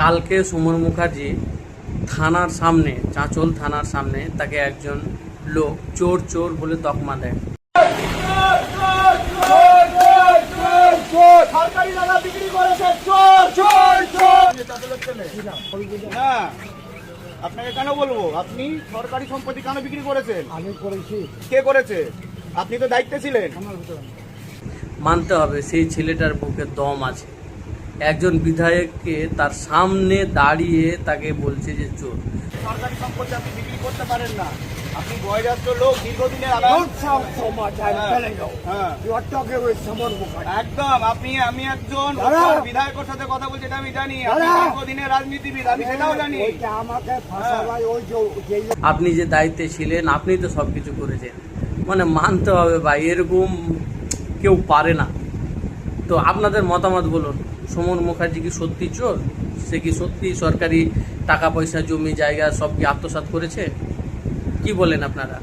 কালকে সুমন মুখার্জি থানার সামনে, চাঁচল থানার সামনে তাকে একজন লোক চোর চোর বলে তকমা দেয়। আপনাকে কেন বলবো? আপনি সরকারি সম্পত্তি কেন বিক্রি করেছেন? আমি করেছি। কে করেছে? আপনি তো দায়িত্বে ছিলেন। মানতে হবে সেই ছেলেটার বুকে দম আছে। একজন বিধায়ককে তার সামনে দাঁড়িয়ে তাকে বলছে যে চোর। সরকারি সম্পত্তি আপনি বিক্রি করতে পারেন না। আপনি বয়োজ্যেষ্ঠ লোক, দীর্ঘদিনের একদম। আমি একজন বিধায়কের সাথে কথা বলছি, এটা আমি জানি। দীর্ঘদিনের রাজনীতিবিদ, আমি সেটাও জানি। আপনি যে দায়িত্বে ছিলেন, আপনি তো সবকিছু করেছেন, মানে মানতে হবে ভাই, এরকম কেউ পারে না। তো আপনাদের মতামত বলুন, সুমন মুখার্জি কি সত্যি চোর? সে কি সত্যি সরকারি টাকা পয়সা জমি জায়গা সব কি আত্মসাৎ করেছে? কি বলেন আপনারা?